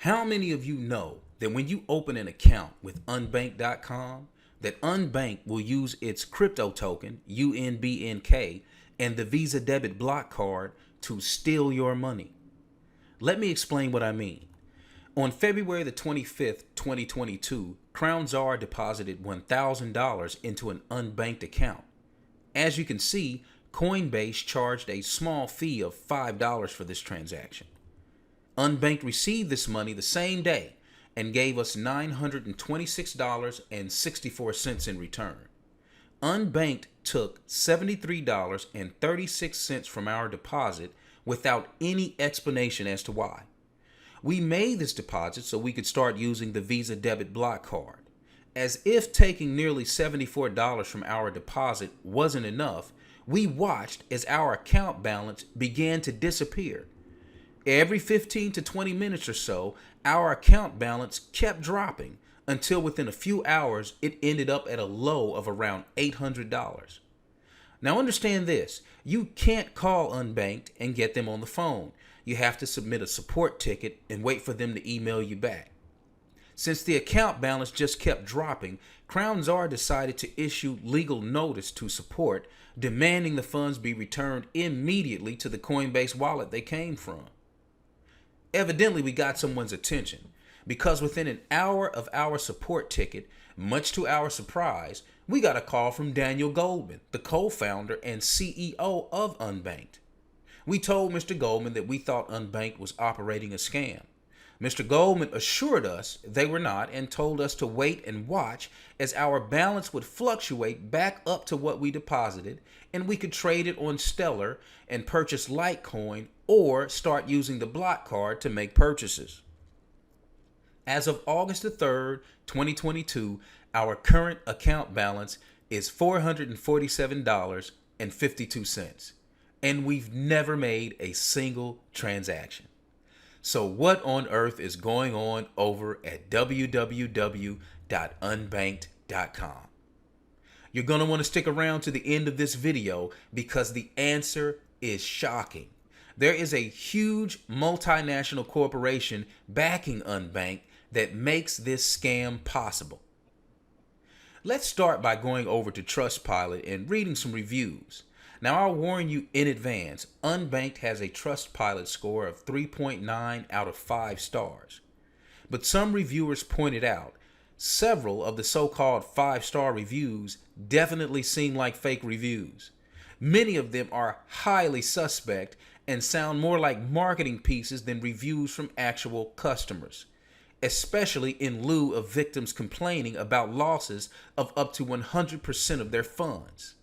How many of you know that when you open an account with unbank.com, that Unbank will use its crypto token, UNBNK, and the Visa debit block card to steal your money? Let me explain what I mean. On February the 25th, 2022, Czar deposited $1,000 into an unbanked account. As you can see, Coinbase charged a small fee of $5 for this transaction. Unbanked received this money the same day and gave us $926.64 in return. Unbanked took $73.36 from our deposit without any explanation as to why. We made this deposit so we could start using the Visa debit block card. As if taking nearly $74 from our deposit wasn't enough, we watched as our account balance began to disappear. Every 15 to 20 minutes or so, our account balance kept dropping until within a few hours it ended up at a low of around $800. Now understand this, you can't call Unbanked and get them on the phone. You have to submit a support ticket and wait for them to email you back. Since the account balance just kept dropping, Czar decided to issue legal notice to support, demanding the funds be returned immediately to the Coinbase wallet they came from. Evidently, we got someone's attention, because within an hour of our support ticket, much to our surprise, we got a call from Daniel Goldman, the co-founder and CEO of Unbanked. We told Mr. Goldman that we thought Unbanked was operating a scam. Mr. Goldman assured us they were not and told us to wait and watch as our balance would fluctuate back up to what we deposited and we could trade it on Stellar and purchase Litecoin or start using the block card to make purchases. As of August the 3rd, 2022, our current account balance is $447.52, and we've never made a single transaction. So what on earth is going on over at www.unbanked.com? You're going to want to stick around to the end of this video because the answer is shocking. There is a huge multinational corporation backing Unbanked that makes this scam possible. Let's start by going over to Trustpilot and reading some reviews. Now, I'll warn you in advance, Unbanked has a Trustpilot score of 3.9 out of 5 stars. But some reviewers pointed out several of the so-called 5-star reviews definitely seem like fake reviews. Many of them are highly suspect and sound more like marketing pieces than reviews from actual customers, especially in lieu of victims complaining about losses of up to 100% of their funds.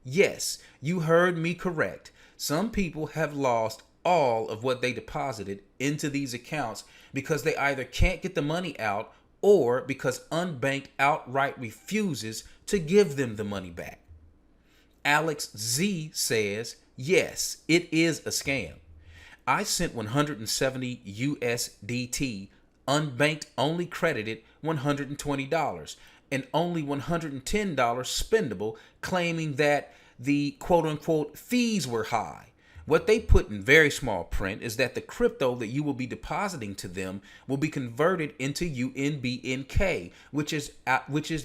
Yes, you heard me correct. Some people have lost all of what they deposited into these accounts because they either can't get the money out or because Unbanked outright refuses to give them the money back. Alex Z says, yes, it is a scam. I sent 170 USDT. Unbanked only credited $120 and only $110 spendable, claiming that the quote-unquote fees were high. What they put in very small print is that the crypto that you will be depositing to them will be converted into UNBNK, which is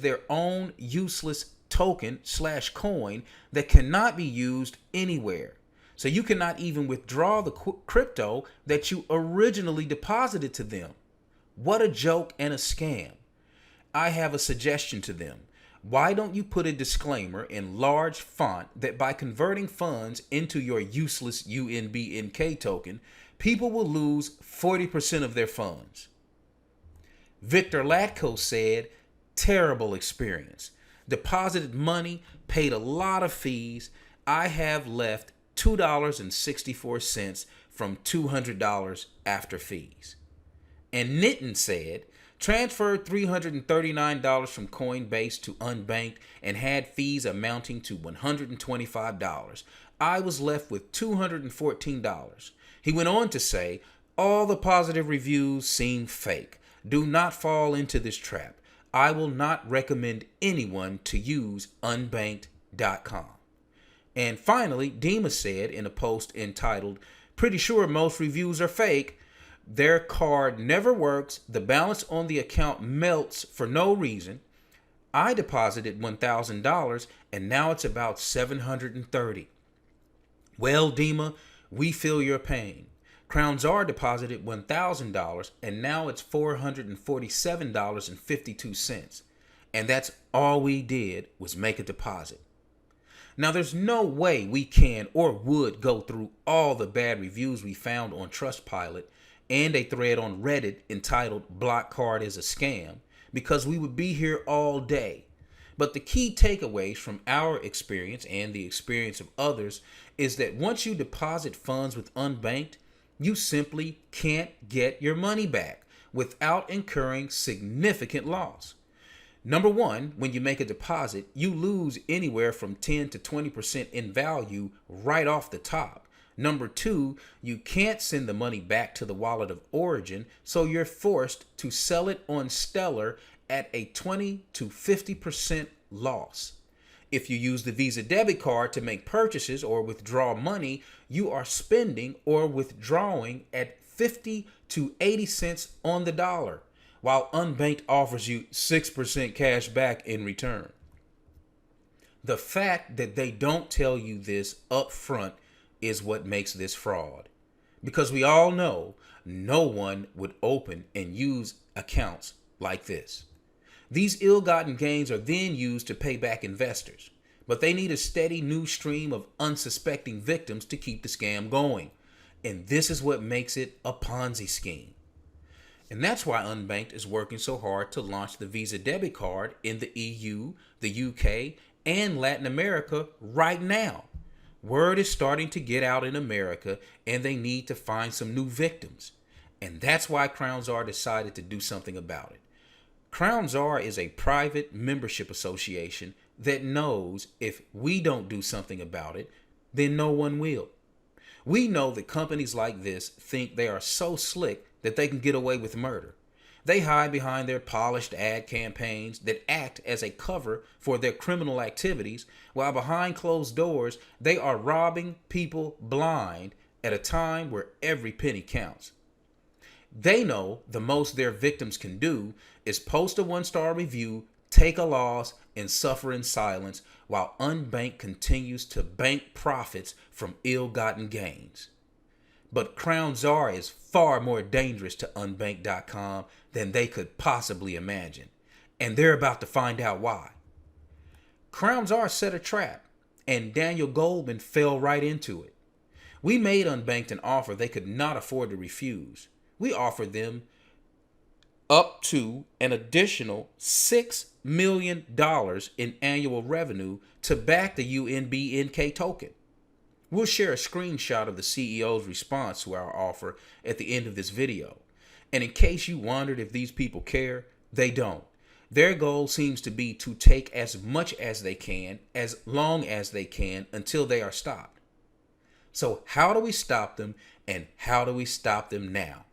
their own useless token/coin that cannot be used anywhere. So you cannot even withdraw the crypto that you originally deposited to them. What a joke and a scam. I have a suggestion to them. Why don't you put a disclaimer in large font that by converting funds into your useless UNBNK token, people will lose 40% of their funds? Victor Latko said, terrible experience. Deposited money, paid a lot of fees. I have left $2.64 from $200 after fees. And Nitin said, transferred $339 from Coinbase to Unbanked and had fees amounting to $125. I was left with $214. He went on to say, all the positive reviews seem fake. Do not fall into this trap. I will not recommend anyone to use unbanked.com. And finally, Dima said in a post entitled, pretty sure most reviews are fake, Their card never works. The balance on the account melts for no reason. I deposited $1,000 and now it's about $730. Well, Dima, we feel your pain. Crown Czar deposited $1,000 and now it's $447.52. And that's all we did was make a deposit. Now, there's no way we can or would go through all the bad reviews we found on Trustpilot and a thread on Reddit entitled "Block Card is a Scam" because we would be here all day. But the key takeaways from our experience and the experience of others is that once you deposit funds with unbanked, you simply can't get your money back without incurring significant loss. Number one, when you make a deposit, you lose anywhere from 10 to 20% in value right off the top. Number two, you can't send the money back to the wallet of origin, so you're forced to sell it on Stellar at a 20 to 50% loss. If you use the Visa debit card to make purchases or withdraw money, you are spending or withdrawing at 50 to 80 cents on the dollar, while unbanked offers you 6% cash back in return. The fact that they don't tell you this up front is what makes this fraud. Because we all know no one would open and use accounts like this. These ill-gotten gains are then used to pay back investors, but they need a steady new stream of unsuspecting victims to keep the scam going. And this is what makes it a Ponzi scheme. And that's why Unbanked is working so hard to launch the Visa debit card in the EU, the UK, and Latin America right now. Word is starting to get out in America, and they need to find some new victims. And that's why Crown Czar decided to do something about it. Crown Czar is a private membership association that knows if we don't do something about it, then no one will. We know that companies like this think they are so slick that they can get away with murder. They hide behind their polished ad campaigns that act as a cover for their criminal activities, while behind closed doors, they are robbing people blind at a time where every penny counts. They know the most their victims can do is post a 1-star review, take a loss, and suffer in silence, while Unbanked continues to bank profits from ill-gotten gains. But Crown Czar is far more dangerous to Unbanked.com than they could possibly imagine. And they're about to find out why. Crown Czar set a trap, and Daniel Goldman fell right into it. We made Unbanked an offer they could not afford to refuse. We offered them up to an additional $6 million in annual revenue to back the UNBNK token. We'll share a screenshot of the CEO's response to our offer at the end of this video. And in case you wondered if these people care, they don't. Their goal seems to be to take as much as they can, as long as they can, until they are stopped. So how do we stop them, and how do we stop them now?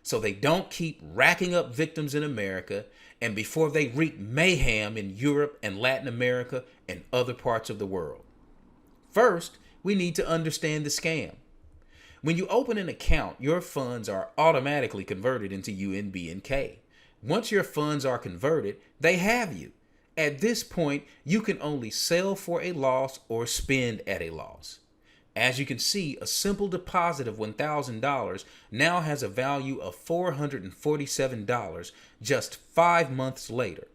So they don't keep racking up victims in America and before they wreak mayhem in Europe and Latin America and other parts of the world. First, we need to understand the scam. When you open an account, your funds are automatically converted into UNBNK. Once your funds are converted, they have you. At this point, you can only sell for a loss or spend at a loss. As you can see, a simple deposit of $1,000 now has a value of $447 just 5 months later.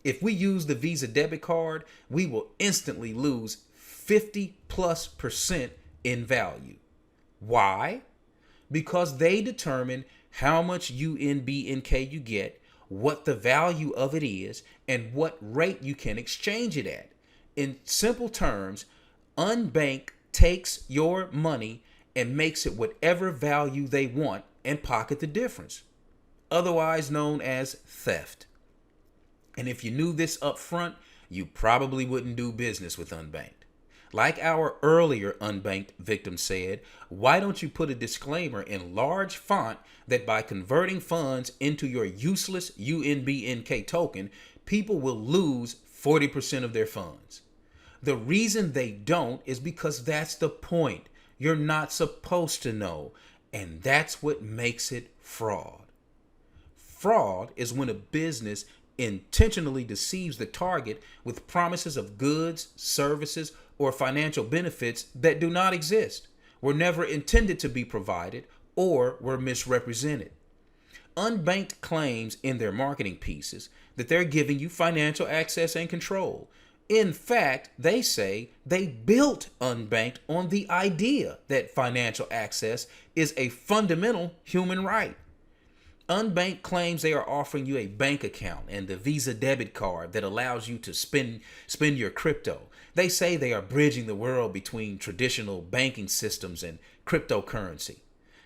If we use the Visa debit card, we will instantly lose 50+% in value. Why? Because they determine how much UNBNK you get, what the value of it is, and what rate you can exchange it at. In simple terms, Unbanked takes your money and makes it whatever value they want and pocket the difference, otherwise known as theft. And if you knew this up front, you probably wouldn't do business with Unbanked. Like our earlier Unbanked victim said, why don't you put a disclaimer in large font that by converting funds into your useless UNBNK token, people will lose 40% of their funds? The reason they don't is because that's the point. You're not supposed to know. And that's what makes it fraud. Fraud is when a business intentionally deceives the target with promises of goods, services, or financial benefits that do not exist, were never intended to be provided, or were misrepresented. Unbanked claims in their marketing pieces that they're giving you financial access and control. In fact, they say they built Unbanked on the idea that financial access is a fundamental human right. Unbanked claims they are offering you a bank account and a Visa debit card that allows you to spend your crypto. They say they are bridging the world between traditional banking systems and cryptocurrency.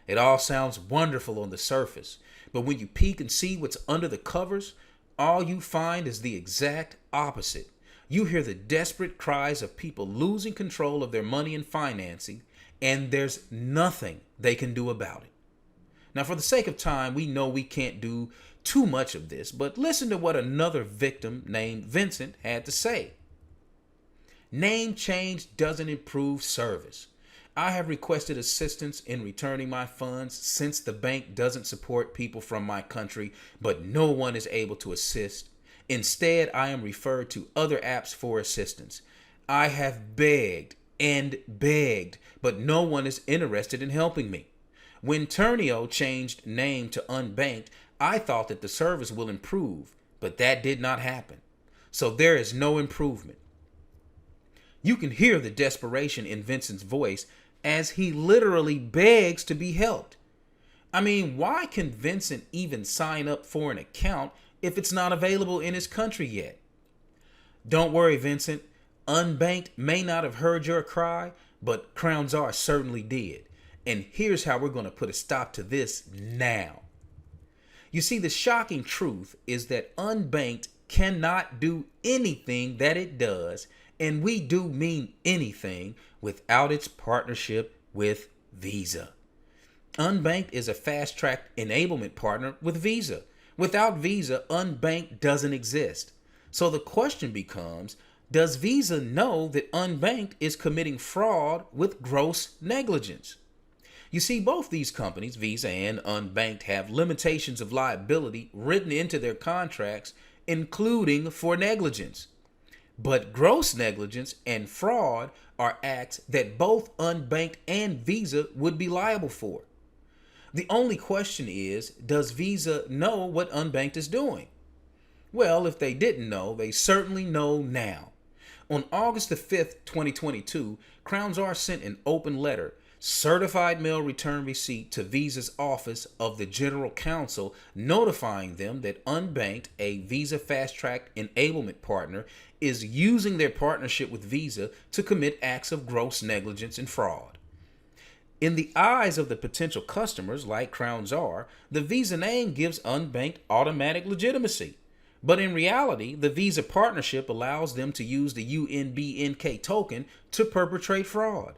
It all sounds wonderful on the surface, but when you peek and see what's under the covers, all you find is the exact opposite. You hear the desperate cries of people losing control of their money and financing, and there's nothing they can do about it. Now, for the sake of time, we know we can't do too much of this, but listen to what another victim named Vincent had to say. Name change doesn't improve service. I have requested assistance in returning my funds since the bank doesn't support people from my country, but no one is able to assist. Instead, I am referred to other apps for assistance. I have begged and begged, but no one is interested in helping me. When Turnio changed name to Unbanked, I thought that the service will improve, but that did not happen. So there is no improvement. You can hear the desperation in Vincent's voice as he literally begs to be helped. I mean, why can Vincent even sign up for an account if it's not available in his country yet? Don't worry, Vincent. Unbanked may not have heard your cry, but Crown Czar certainly did. And here's how we're going to put a stop to this now. You see, the shocking truth is that Unbanked cannot do anything that it does, and we do mean anything, without its partnership with Visa. Unbanked is a fast-track enablement partner with Visa. Without Visa, Unbanked doesn't exist. So the question becomes, does Visa know that Unbanked is committing fraud with gross negligence? You see, both these companies, Visa and Unbanked, have limitations of liability written into their contracts, including for negligence. But gross negligence and fraud are acts that both Unbanked and Visa would be liable for. The only question is, does Visa know what Unbanked is doing? Well, if they didn't know, they certainly know now. On August the 5th, 2022, Crown Czar sent an open letter, certified mail return receipt, to Visa's Office of the General Counsel, notifying them that Unbanked, a Visa Fast Track enablement partner, is using their partnership with Visa to commit acts of gross negligence and fraud. In the eyes of the potential customers like Crown Czar, the Visa name gives Unbanked automatic legitimacy. But in reality, the Visa partnership allows them to use the UNBNK token to perpetrate fraud.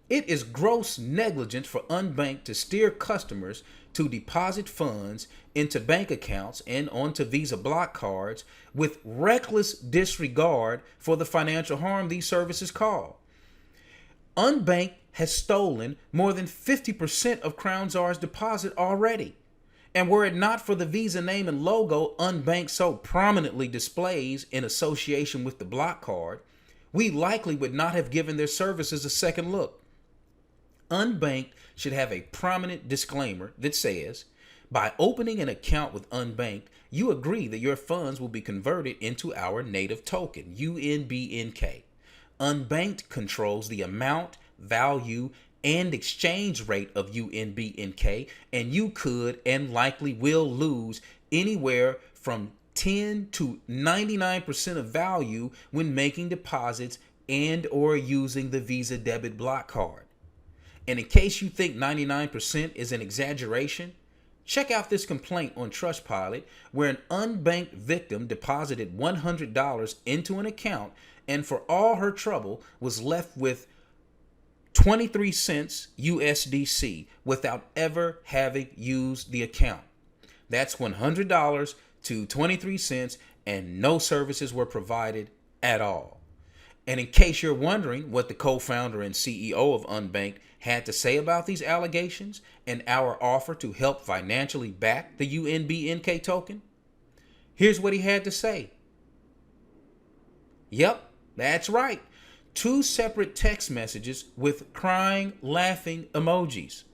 It is gross negligence for Unbanked to steer customers to deposit funds into bank accounts and onto Visa block cards with reckless disregard for the financial harm these services cause. Unbanked has stolen more than 50% of Crown Czar's deposit already. And were it not for the Visa name and logo Unbanked so prominently displays in association with the block card, we likely would not have given their services a second look. Unbanked should have a prominent disclaimer that says, by opening an account with Unbanked, you agree that your funds will be converted into our native token, UNBNK. Unbanked controls the amount, value, and exchange rate of UNBNK, and you could and likely will lose anywhere from 10 to 99% of value when making deposits and or using the Visa debit block card. And in case you think 99% is an exaggeration, check out this complaint on Trustpilot where an unbanked victim deposited $100 into an account and for all her trouble was left with 23 cents USDC without ever having used the account. That's $100 to 23 cents and no services were provided at all. And in case you're wondering what the co-founder and CEO of Unbanked had to say about these allegations and our offer to help financially back the UNBNK token? Here's what he had to say. Yep, that's right. 2 separate text messages with crying, laughing emojis.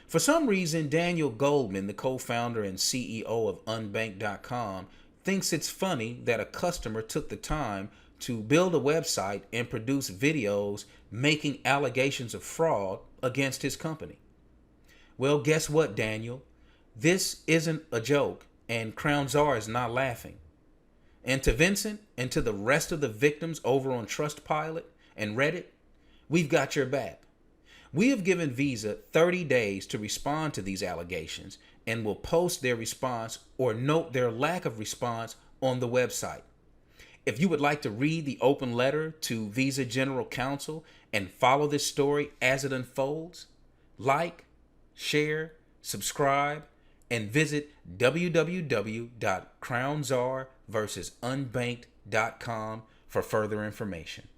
For some reason, Daniel Goldman, the co-founder and CEO of Unbanked.com, thinks it's funny that a customer took the time to build a website and produce videos making allegations of fraud against his company. Well, guess what, Daniel? This isn't a joke, and Crown Czar is not laughing. And to Vincent and to the rest of the victims over on Trustpilot and Reddit, we've got your back. We have given Visa 30 days to respond to these allegations and will post their response or note their lack of response on the website. If you would like to read the open letter to Visa General Counsel and follow this story as it unfolds, like, share, subscribe, and visit www.crownczarversusunbanked.com for further information.